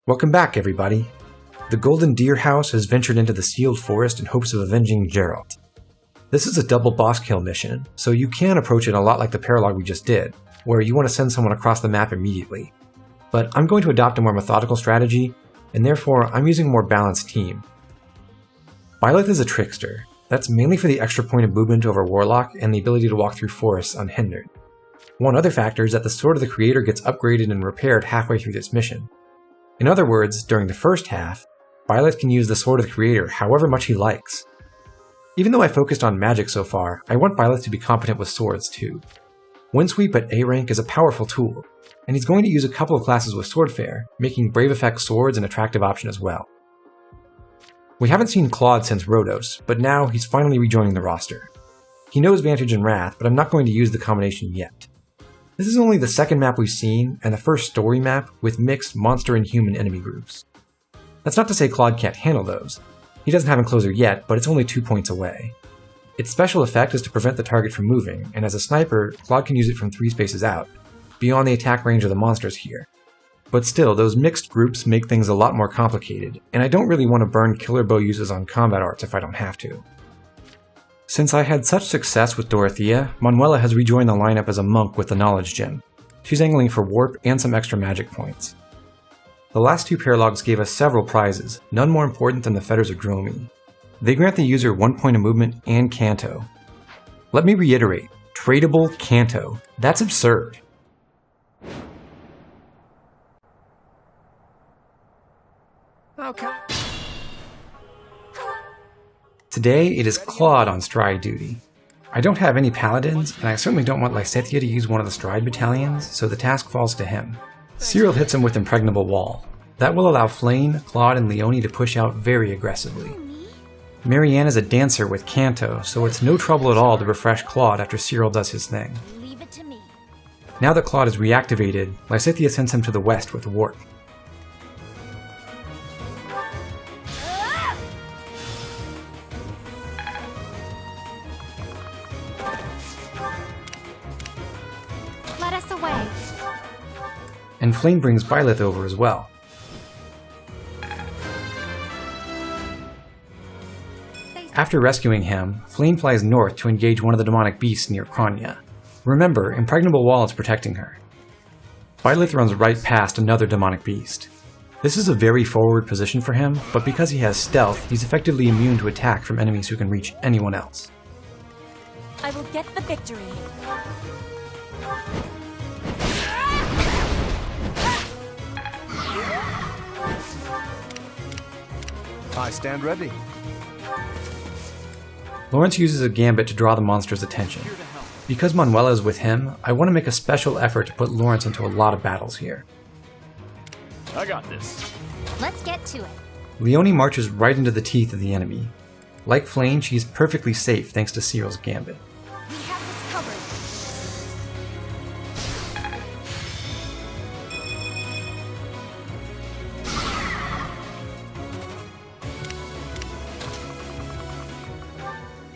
Welcome back, everybody. The Golden Deer House has ventured into the sealed forest in hopes of avenging Jeralt. This is a double boss kill mission, so you can approach it a lot like the paralogue we just did, where you want to send someone across the map immediately. But I'm going to adopt a more methodical strategy, and therefore I'm using a more balanced team. Byleth is a trickster. That's mainly for the extra point of movement over Warlock and the ability to walk through forests unhindered. One other factor is that the Sword of the Creator gets upgraded and repaired halfway through this mission. In other words, during the first half, Byleth can use the Sword of the Creator however much he likes. Even though I focused on magic so far, I want Byleth to be competent with swords too. Windsweep at A rank is a powerful tool, and he's going to use a couple of classes with Swordfare, making Brave Effect swords an attractive option as well. We haven't seen Claude since Rhodos, but now he's finally rejoining the roster. He knows Vantage and Wrath, but I'm not going to use the combination yet. This is only the second map we've seen, and the first story map with mixed monster and human enemy groups. That's not to say Claude can't handle those. He doesn't have Encloser yet, but it's only 2 points away. Its special effect is to prevent the target from moving, and as a sniper, Claude can use it from 3 spaces out, beyond the attack range of the monsters here. But still, those mixed groups make things a lot more complicated, and I don't really want to burn killer bow uses on combat arts if I don't have to. Since I had such success with Dorothea, Manuela has rejoined the lineup as a monk with the Knowledge Gem. She's angling for warp and some extra magic points. The last 2 paralogs gave us several prizes, none more important than the Fetters of Dromi. They grant the user 1 point of movement and Canto. Let me reiterate, tradable Canto. That's absurd. Okay. Today, it is Claude on stride duty. I don't have any paladins, and I certainly don't want Lysithea to use one of the stride battalions, so the task falls to him. Cyril hits him with Impregnable Wall. That will allow Flane, Claude, and Leonie to push out very aggressively. Marianne is a dancer with Canto, so it's no trouble at all to refresh Claude after Cyril does his thing. Leave it to me. Now that Claude is reactivated, Lysithea sends him to the west with Warp. Let us away. And Flame brings Byleth over as well. After rescuing him, Flame flies north to engage one of the demonic beasts near Kronya. Remember, Impregnable Wall is protecting her. Byleth runs right past another demonic beast. This is a very forward position for him, but because he has stealth, he's effectively immune to attack from enemies who can reach anyone else. I will get the victory. I stand ready. Lawrence uses a gambit to draw the monster's attention. Because Manuela is with him, I want to make a special effort to put Lawrence into a lot of battles here. I got this. Let's get to it. Leonie marches right into the teeth of the enemy. Like Flame, she's perfectly safe thanks to Cyril's gambit. We have this covered.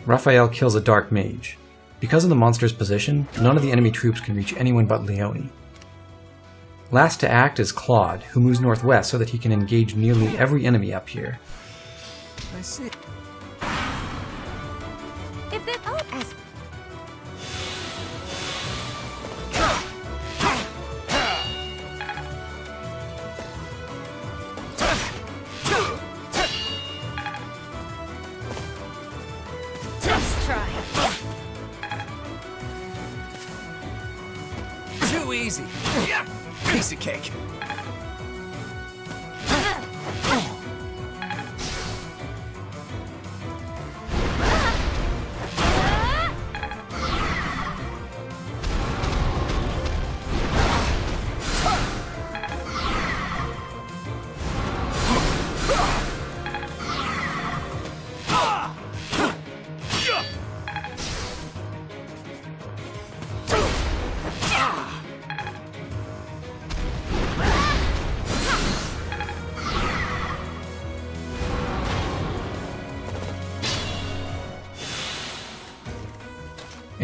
Raphael kills a Dark Mage. Because of the monster's position, none of the enemy troops can reach anyone but Leonie. Last to act is Claude, who moves northwest so that he can engage nearly every enemy up here. I see. If it as let's try. Too easy. Piece of cake.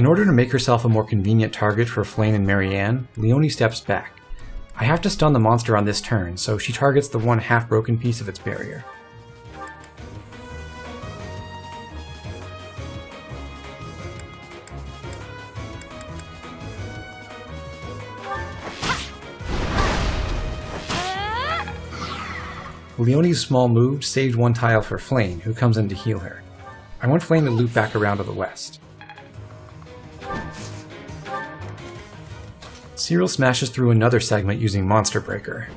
In order to make herself a more convenient target for Flame and Marianne, Leonie steps back. I have to stun the monster on this turn, so she targets the one half-broken piece of its barrier. Leonie's small move saved one tile for Flame, who comes in to heal her. I want Flame to loop back around to the west. Cyril smashes through another segment using Monster Breaker.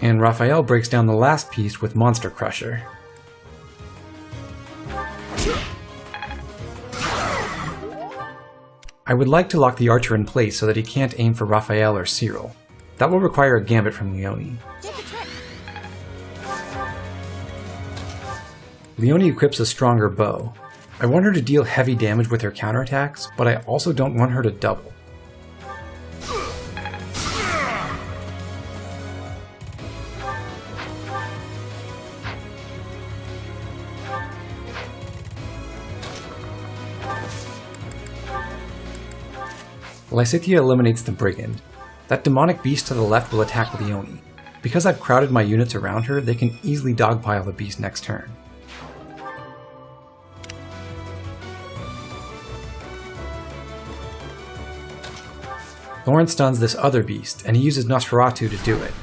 And Raphael breaks down the last piece with Monster Crusher. I would like to lock the archer in place so that he can't aim for Raphael or Cyril. That will require a gambit from Leonie. Leonie equips a stronger bow. I want her to deal heavy damage with her counterattacks, but I also don't want her to double. Lysithea eliminates the Brigand. That demonic beast to the left will attack Leonie. Because I've crowded my units around her, they can easily dogpile the beast next turn. Thorin stuns this other beast, and he uses Nosferatu to do it.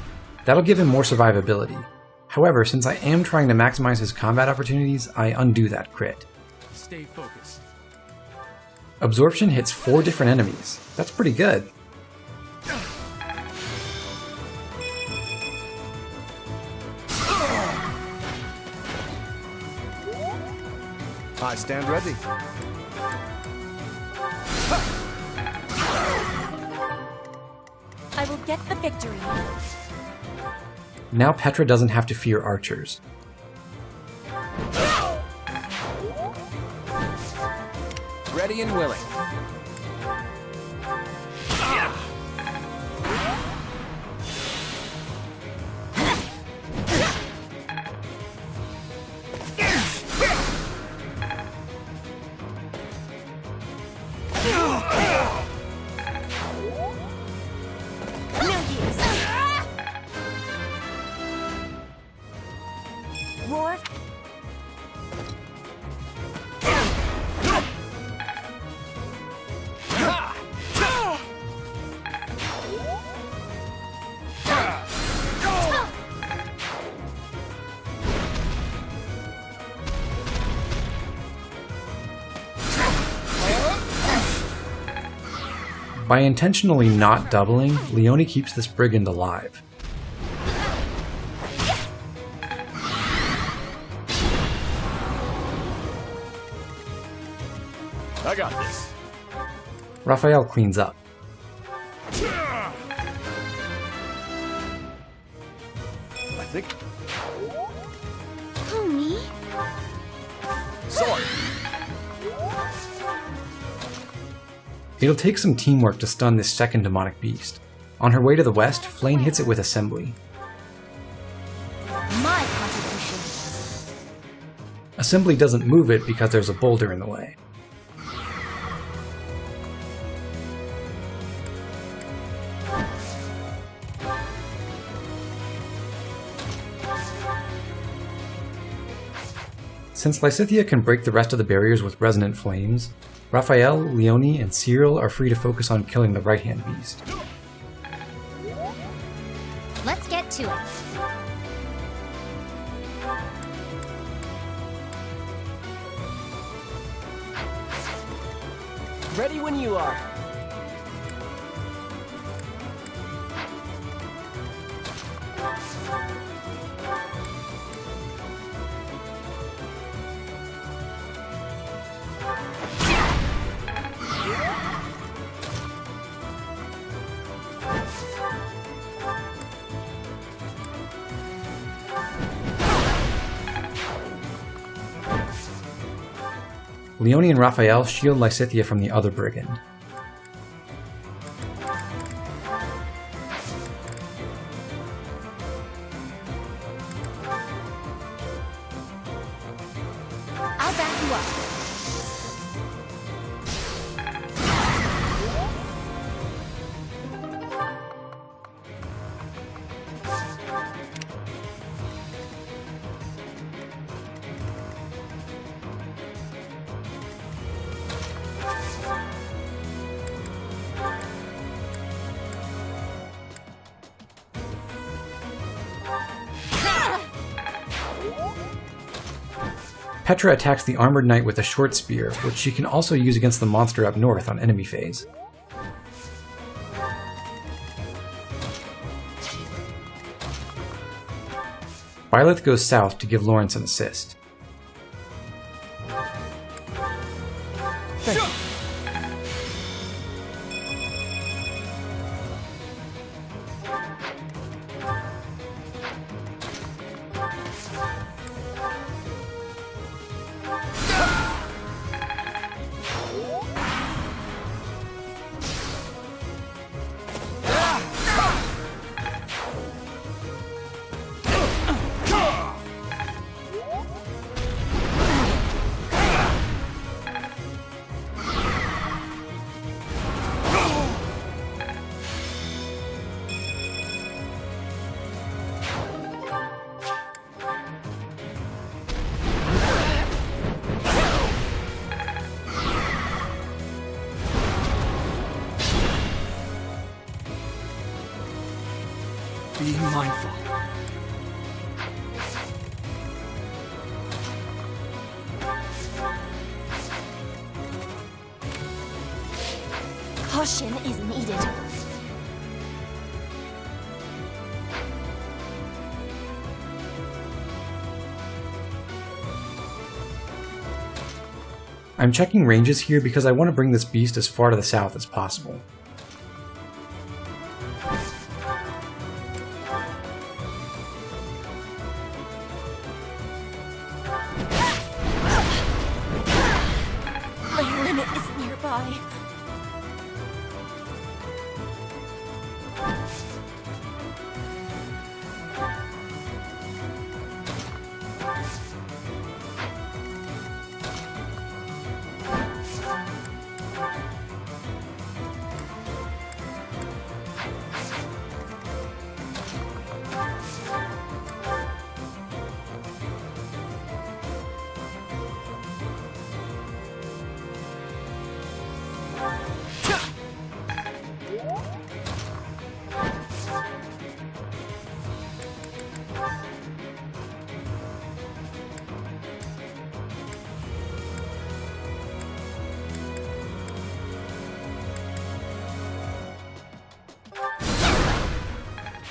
That'll give him more survivability. However, since I am trying to maximize his combat opportunities, I undo that crit. Stay focused. Absorption hits 4 different enemies. That's pretty good. I stand ready. I will get the victory. Now Petra doesn't have to fear archers. Ready and willing. Roar. By intentionally not doubling, Leonie keeps this brigand alive. I got this. Raphael cleans up. I think. Who, me? Sword. It'll take some teamwork to stun this second demonic beast. On her way to the west, Flame hits it with Assembly. My contribution. Assembly doesn't move it because there's a boulder in the way. Since Lysithea can break the rest of the barriers with resonant flames, Raphael, Leonie, and Cyril are free to focus on killing the right-hand beast. Let's get to it. Ready when you are. Leonie and Raphael shield Lysithea from the other brigand. I'll back you up. Petra attacks the armored knight with a short spear, which she can also use against the monster up north on enemy phase. Byleth goes south to give Lawrence an assist. Be mindful. Caution is needed. I'm checking ranges here because I want to bring this beast as far to the south as possible. My limit is nearby.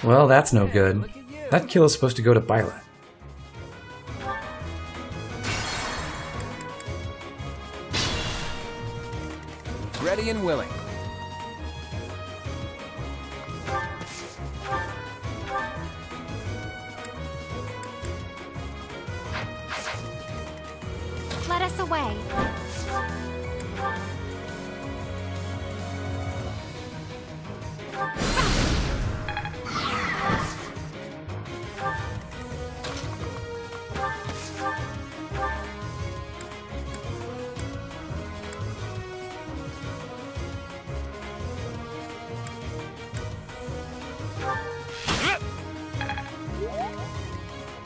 Well, that's no good. That kill is supposed to go to Byleth. Ready and willing. Let us away.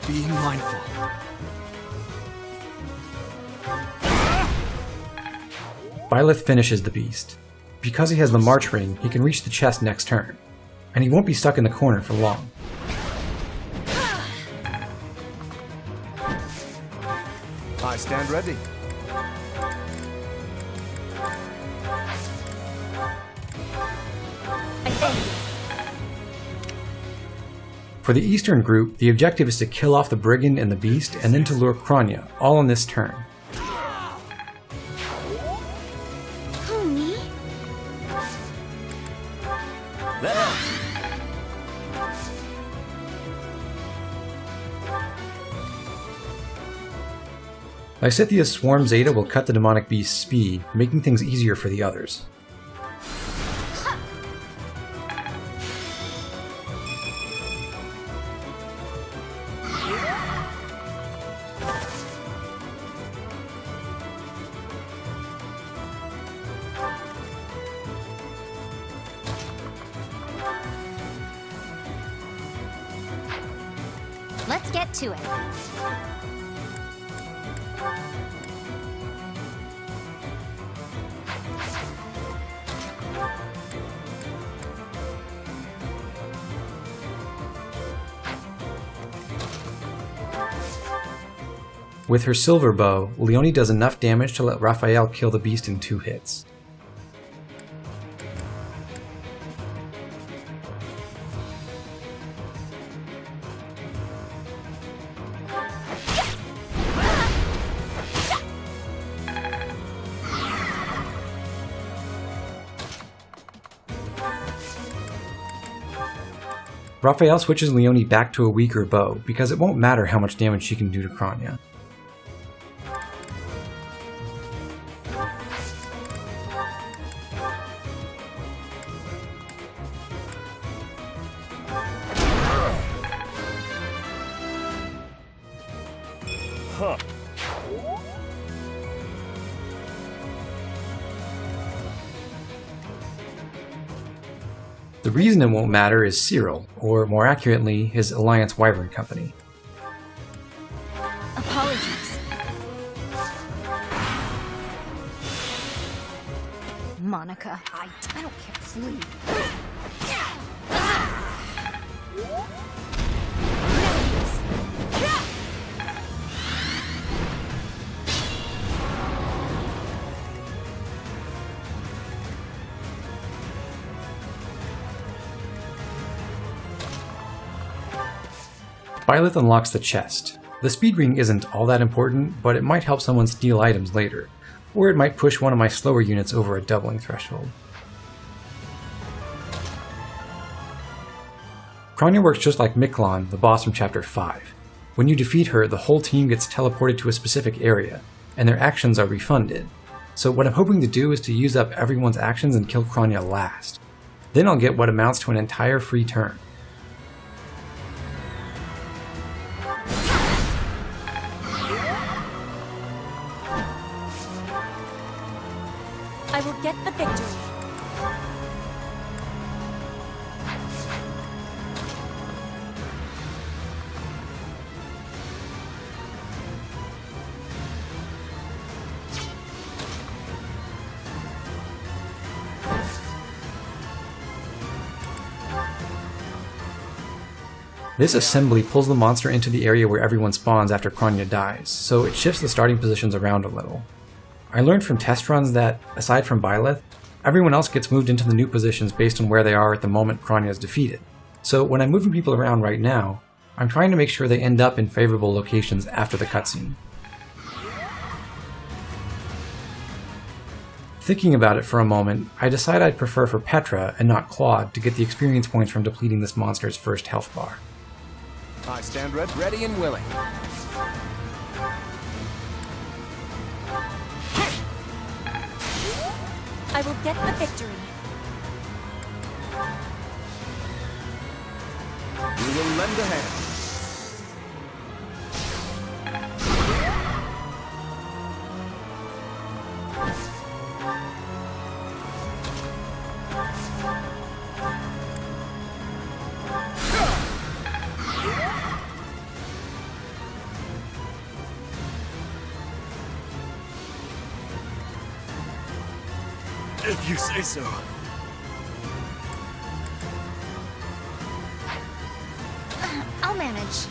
Being mindful. Byleth finishes the beast. Because he has the March Ring, he can reach the chest next turn, and he won't be stuck in the corner for long. I stand ready. I thank you. For the Eastern group, the objective is to kill off the Brigand and the Beast, and then to lure Kronya, all on this turn. Who, me? That helps. Lysithia's Swarm Zeta will cut the demonic beast's speed, making things easier for the others. Let's get to it. With her silver bow, Leonie does enough damage to let Raphael kill the beast in 2 hits. Raphael switches Leonie back to a weaker bow, because it won't matter how much damage she can do to Kranya. The reason it won't matter is Jeralt, or more accurately, his Alliance Wyvern Company. Apologies. Monica, I don't care. Please. Byleth unlocks the chest. The speed ring isn't all that important, but it might help someone steal items later, or it might push one of my slower units over a doubling threshold. Kranya works just like Miklon, the boss from Chapter 5. When you defeat her, the whole team gets teleported to a specific area, and their actions are refunded. So what I'm hoping to do is to use up everyone's actions and kill Kranya last. Then I'll get what amounts to an entire free turn. I will get the victory. This assembly pulls the monster into the area where everyone spawns after Kranya dies, so it shifts the starting positions around a little. I learned from test runs that, aside from Byleth, everyone else gets moved into the new positions based on where they are at the moment Kranya is defeated. So when I'm moving people around right now, I'm trying to make sure they end up in favorable locations after the cutscene. Thinking about it for a moment, I decide I'd prefer for Petra and not Claude to get the experience points from depleting this monster's first health bar. I stand ready and willing. I will get the victory. We will lend a hand. If you say so. I'll manage.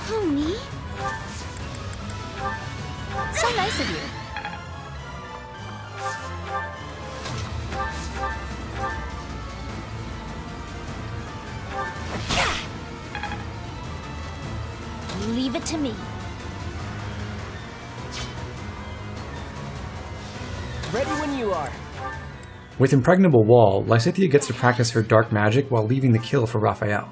Who, me? So nice of you. Leave it to me. Ready when you are. With Impregnable Wall, Lysithea gets to practice her dark magic while leaving the kill for Raphael.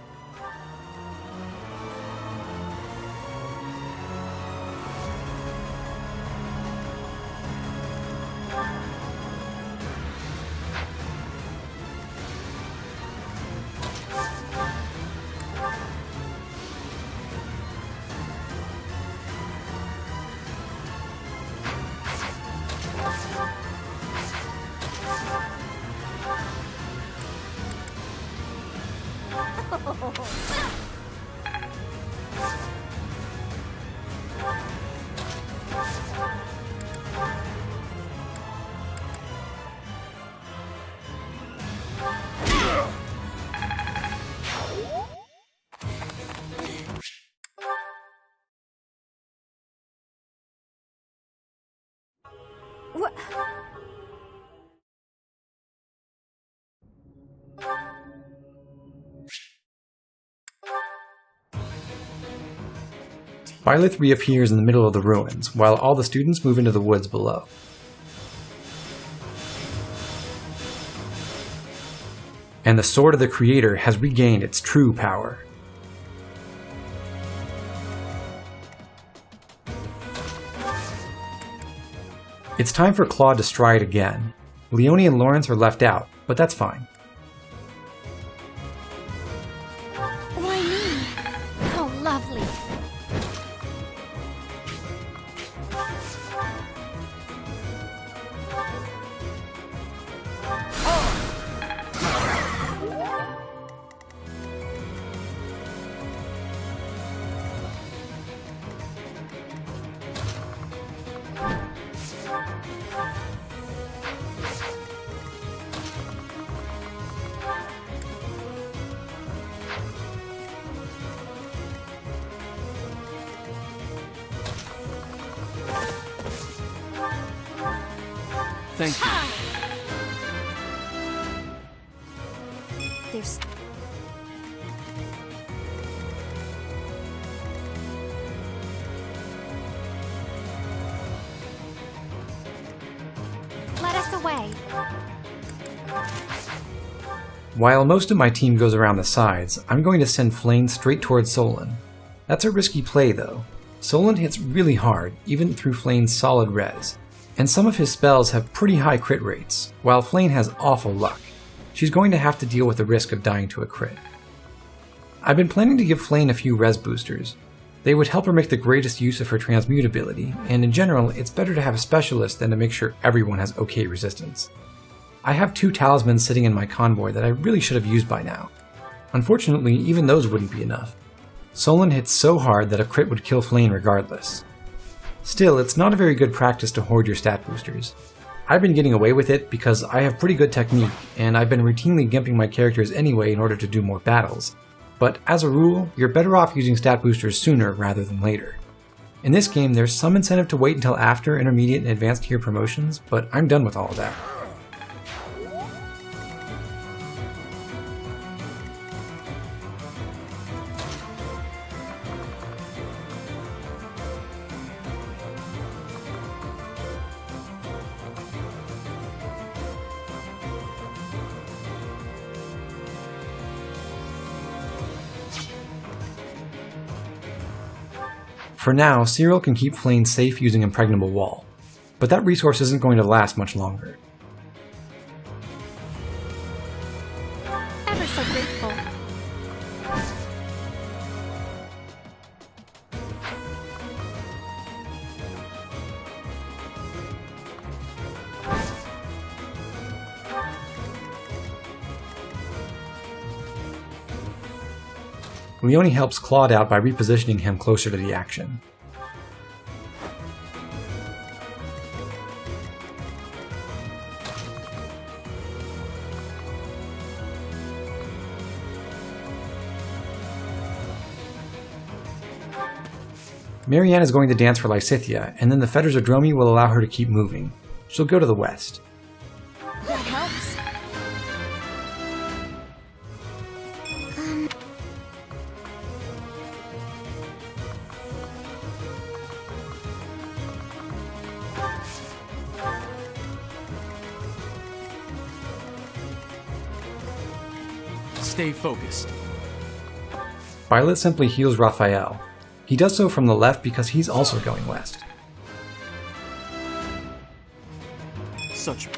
What? Byleth reappears in the middle of the ruins, while all the students move into the woods below. And the Sword of the Creator has regained its true power. It's time for Claude to stride again. Leonie and Lawrence are left out, but that's fine. Why me? How lovely. Thank you. There's... Let us away. While most of my team goes around the sides, I'm going to send Flame straight towards Solon. That's a risky play though. Solon hits really hard, even through Flame's solid res, and some of his spells have pretty high crit rates, while Flame has awful luck. She's going to have to deal with the risk of dying to a crit. I've been planning to give Flame a few res boosters. They would help her make the greatest use of her transmutability, and in general, it's better to have a specialist than to make sure everyone has okay resistance. I have 2 talismans sitting in my convoy that I really should have used by now. Unfortunately, even those wouldn't be enough. Solon hits so hard that a crit would kill Flame regardless. Still, it's not a very good practice to hoard your stat boosters. I've been getting away with it because I have pretty good technique, and I've been routinely gimping my characters anyway in order to do more battles. But as a rule, you're better off using stat boosters sooner rather than later. In this game, there's some incentive to wait until after intermediate and advanced tier promotions, but I'm done with all of that. For now, Cyril can keep Flame safe using Impregnable Wall, but that resource isn't going to last much longer. Ever so grateful. Leonie helps Claude out by repositioning him closer to the action. Marianne is going to dance for Lysithea, and then the Fetters of Dromi will allow her to keep moving. She'll go to the west. That helps. Stay focused. Byleth simply heals Raphael. He does so from the left because he's also going west. Such...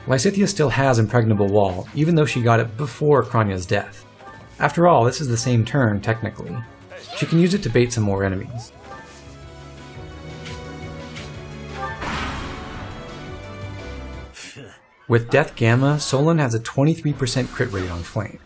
Lysithea still has Impregnable Wall, even though she got it before Kranya's death. After all, this is the same turn, technically. She can use it to bait some more enemies. With Death Gamma, Solon has a 23% crit rate on Flame.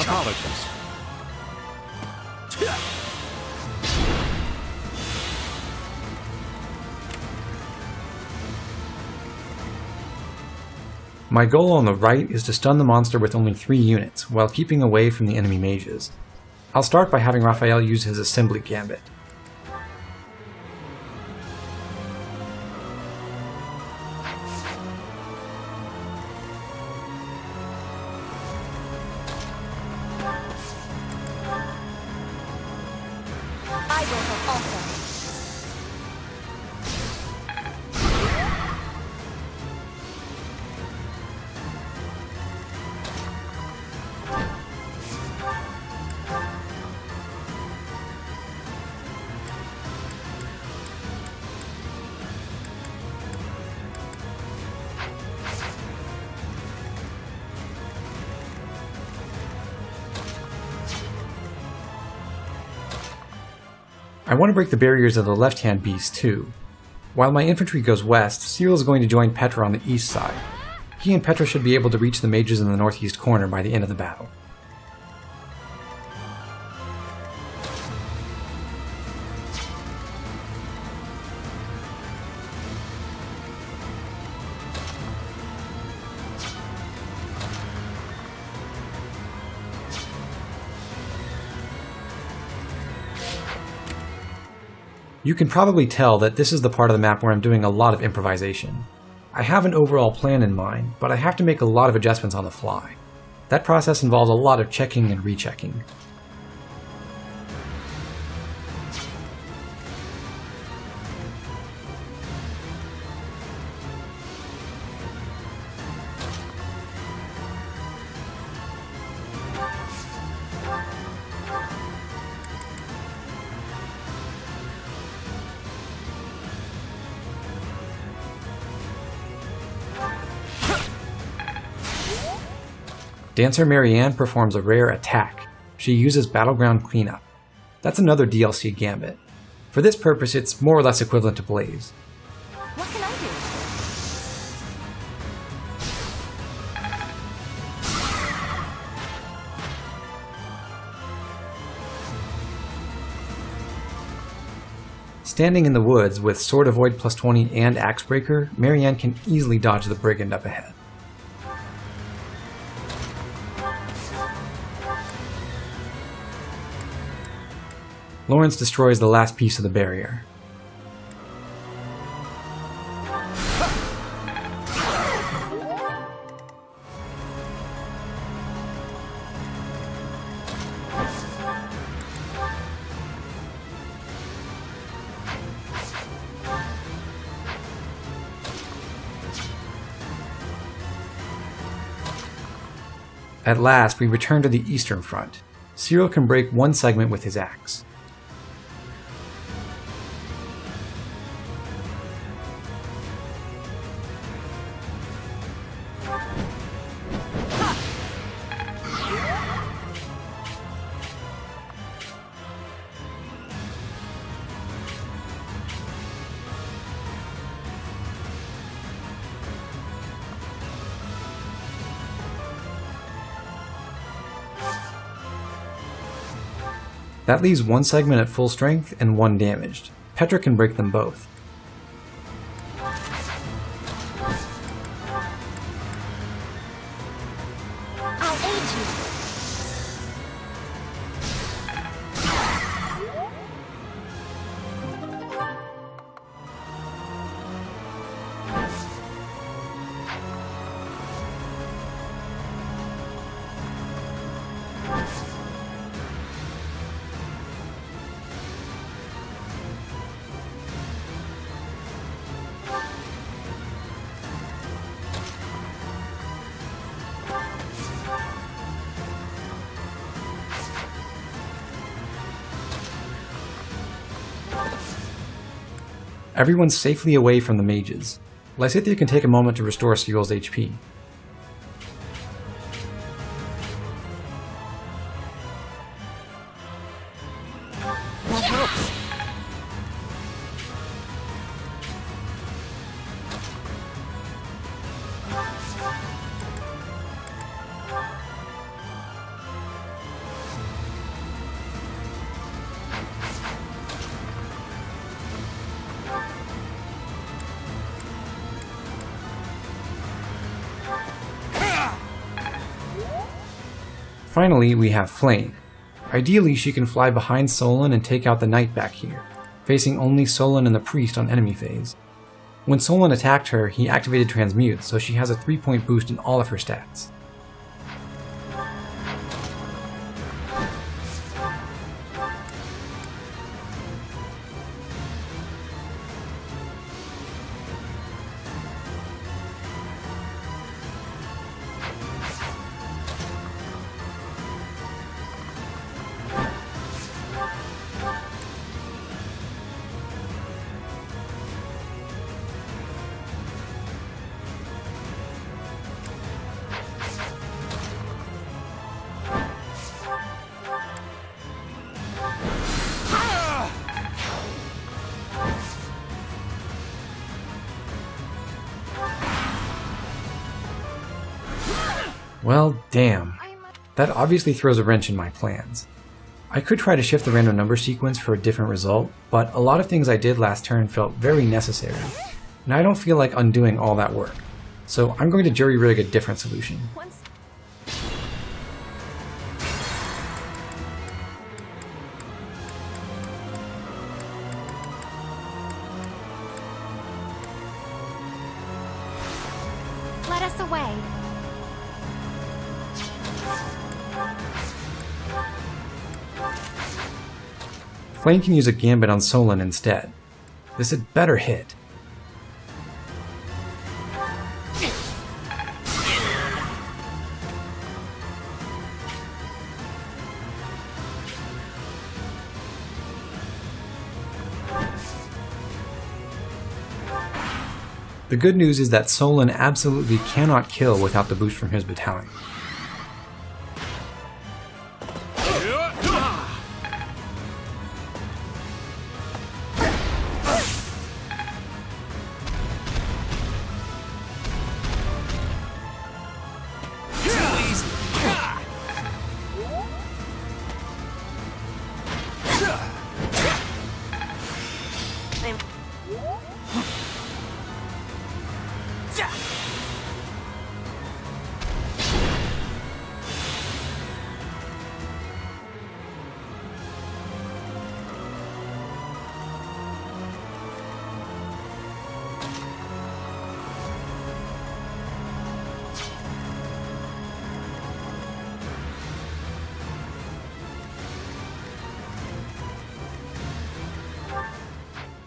Apologies. My goal on the right is to stun the monster with only 3 units, while keeping away from the enemy mages. I'll start by having Raphael use his assembly gambit. I will help also. I want to break the barriers of the left-hand beast too. While my infantry goes west, Cyril is going to join Petra on the east side. He and Petra should be able to reach the mages in the northeast corner by the end of the battle. You can probably tell that this is the part of the map where I'm doing a lot of improvisation. I have an overall plan in mind, but I have to make a lot of adjustments on the fly. That process involves a lot of checking and rechecking. Dancer Marianne performs a rare attack. She uses Battleground Cleanup. That's another DLC gambit. For this purpose, it's more or less equivalent to Blaze. What can I do? Standing in the woods with Sword Avoid +20 and Axebreaker, Marianne can easily dodge the brigand up ahead. Lawrence destroys the last piece of the barrier. At last, we return to the eastern front. Cyril can break one segment with his axe. That leaves one segment at full strength and one damaged. Petra can break them both. I'll aid you. Everyone's safely away from the mages. Lysithea can take a moment to restore Cyril's HP. That helps. Finally, we have Flame. Ideally, she can fly behind Solon and take out the Knight back here, facing only Solon and the Priest on enemy phase. When Solon attacked her, he activated Transmute, so she has a 3-point boost in all of her stats. Well, damn. That obviously throws a wrench in my plans. I could try to shift the random number sequence for a different result, but a lot of things I did last turn felt very necessary, and I don't feel like undoing all that work. So I'm going to jury-rig a different solution. Let us away. Flame can use a Gambit on Solon instead. This had better hit. The good news is that Solon absolutely cannot kill without the boost from his battalion.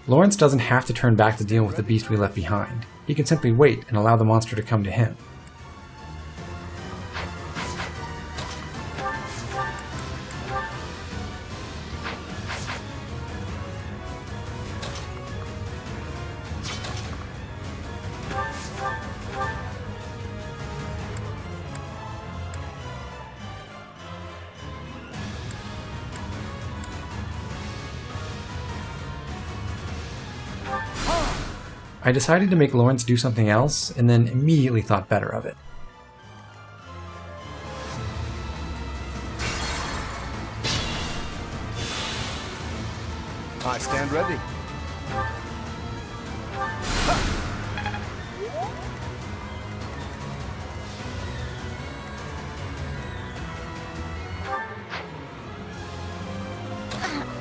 Lawrence doesn't have to turn back to deal with the beast we left behind. He can simply wait and allow the monster to come to him. I decided to make Lawrence do something else, and then immediately thought better of it. I stand ready.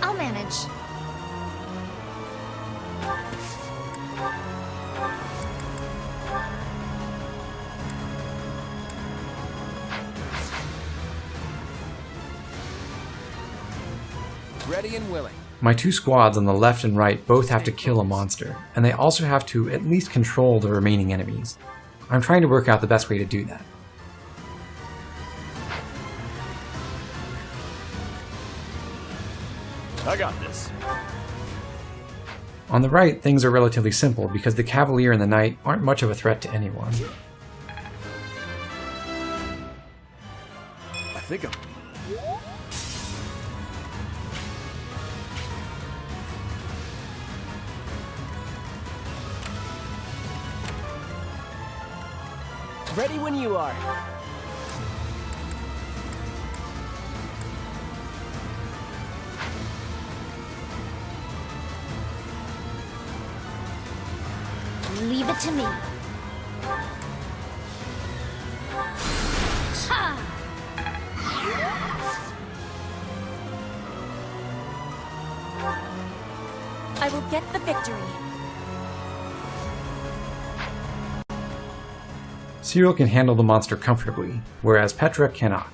I'll manage. Ready and willing. My two squads on the left and right both have to kill a monster, and they also have to at least control the remaining enemies. I'm trying to work out the best way to do that. I got this. On the right, things are relatively simple because the Cavalier and the Knight aren't much of a threat to anyone. I think I'm... Ready when you are. Leave it to me. Ha! I will get the victory. Cyril can handle the monster comfortably, whereas Petra cannot.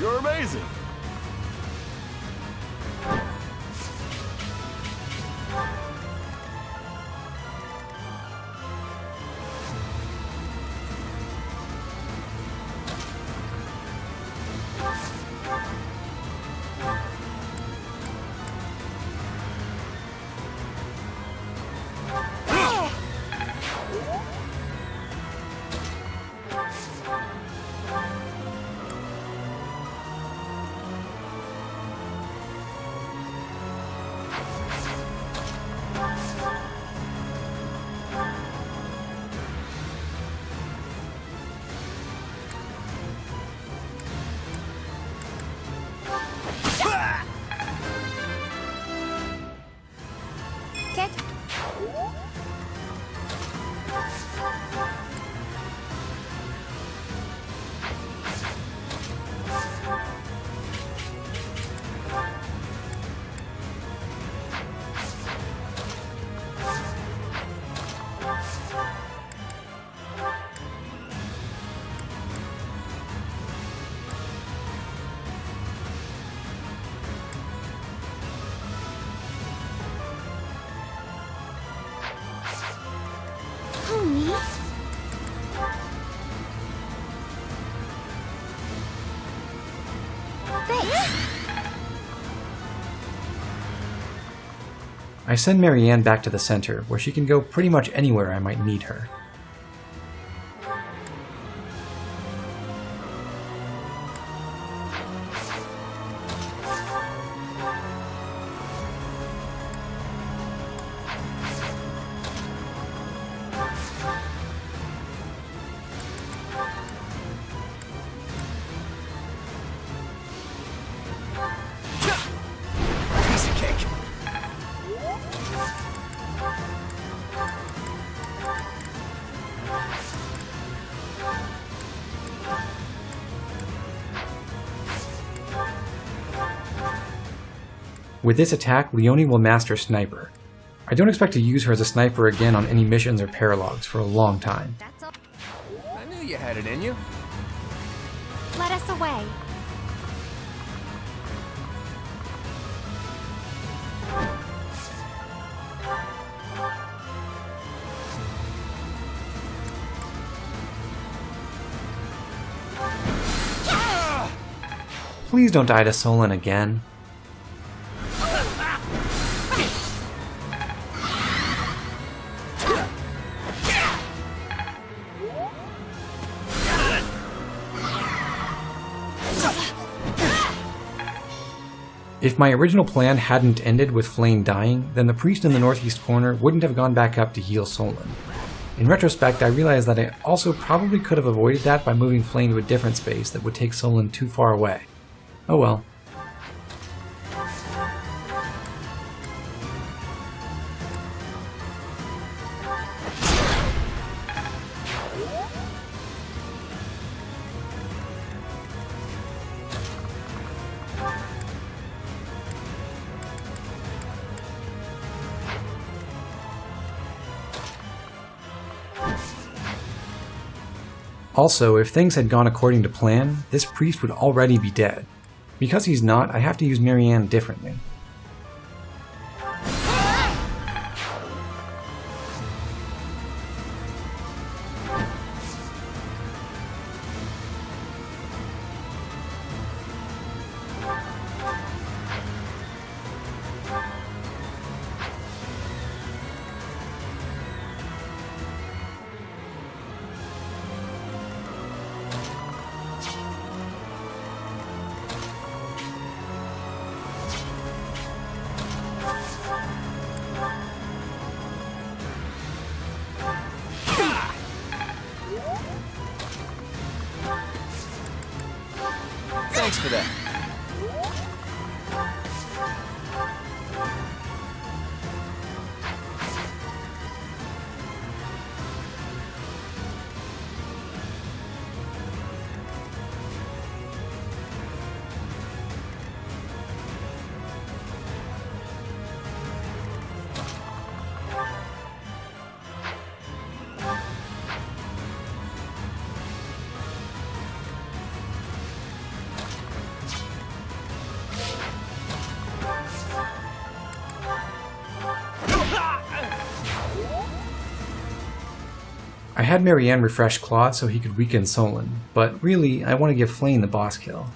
You're amazing! Get. Who, me? Thanks. I send Marianne back to the center, where she can go pretty much anywhere I might need her. Piece of cake! With this attack, Leone will master Sniper. I don't expect to use her as a sniper again on any missions or paralogs for a long time. That's all. I knew you had it in you. Let us away. Please don't die to Solon again. If my original plan hadn't ended with Flame dying, then the priest in the northeast corner wouldn't have gone back up to heal Solon. In retrospect, I realized that I also probably could have avoided that by moving Flame to a different space that would take Solon too far away. Oh well. Also, if things had gone according to plan, this priest would already be dead. Because he's not, I have to use Marianne differently. Thanks for that. I had Marianne refresh Claude so he could weaken Solon, but really, I want to give Flame the boss kill.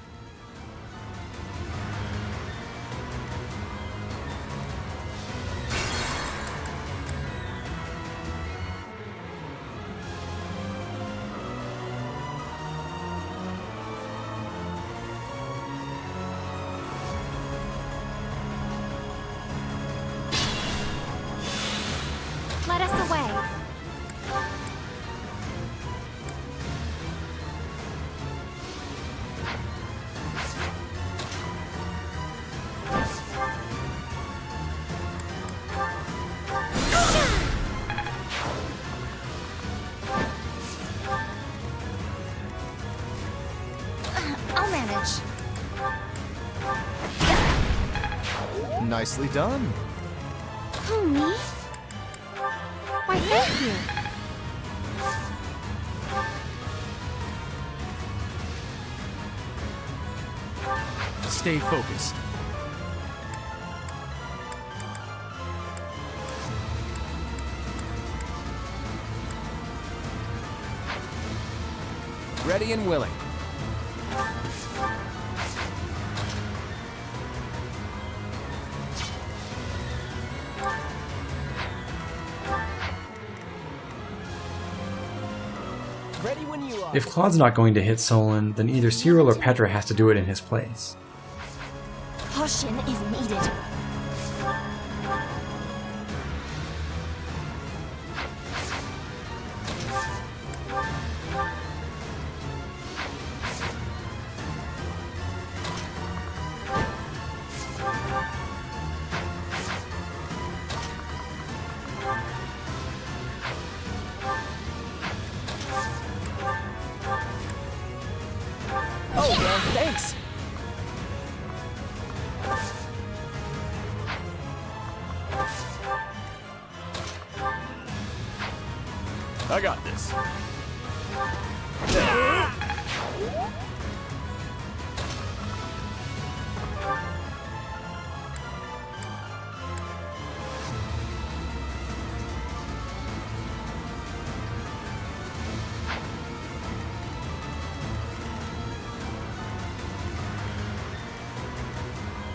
Let us away. I'll manage. Nicely done. Who, me? Why, thank you. Stay focused. Ready and willing. Ready when you are. If Claude's not going to hit Solon, then either Cyril or Petra has to do it in his place. Caution is needed. Oh, well, thanks. I got this.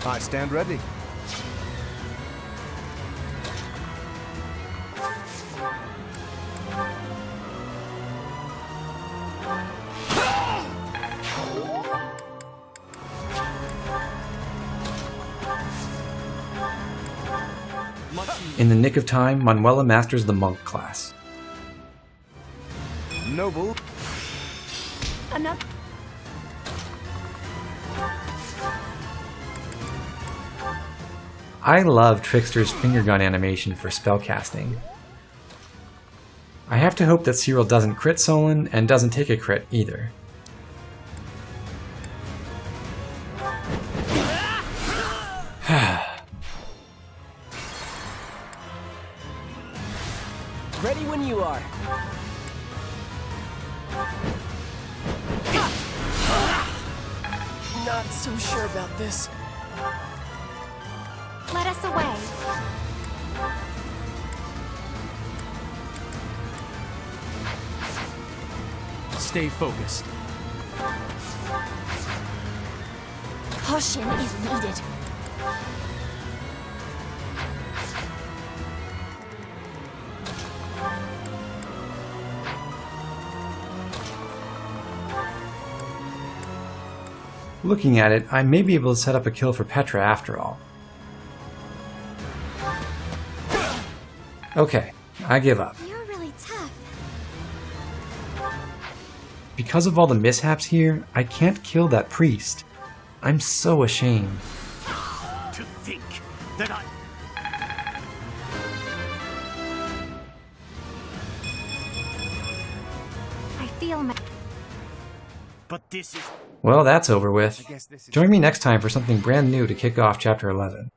I stand ready. In the nick of time, Manuela masters the monk class. Noble. Another. I love Trickster's finger gun animation for spellcasting. I have to hope that Cyril doesn't crit Solon and doesn't take a crit either. Ready when you are. Not so sure about this. Let us away. Stay focused. Caution is needed. Looking at it, I may be able to set up a kill for Petra after all. Okay, I give up. You're really tough. Because of all the mishaps here, I can't kill that priest. I'm so ashamed. To think that I feel my... But this is... Well, that's over with. I guess this is... Join me next time for something brand new to kick off Chapter 11.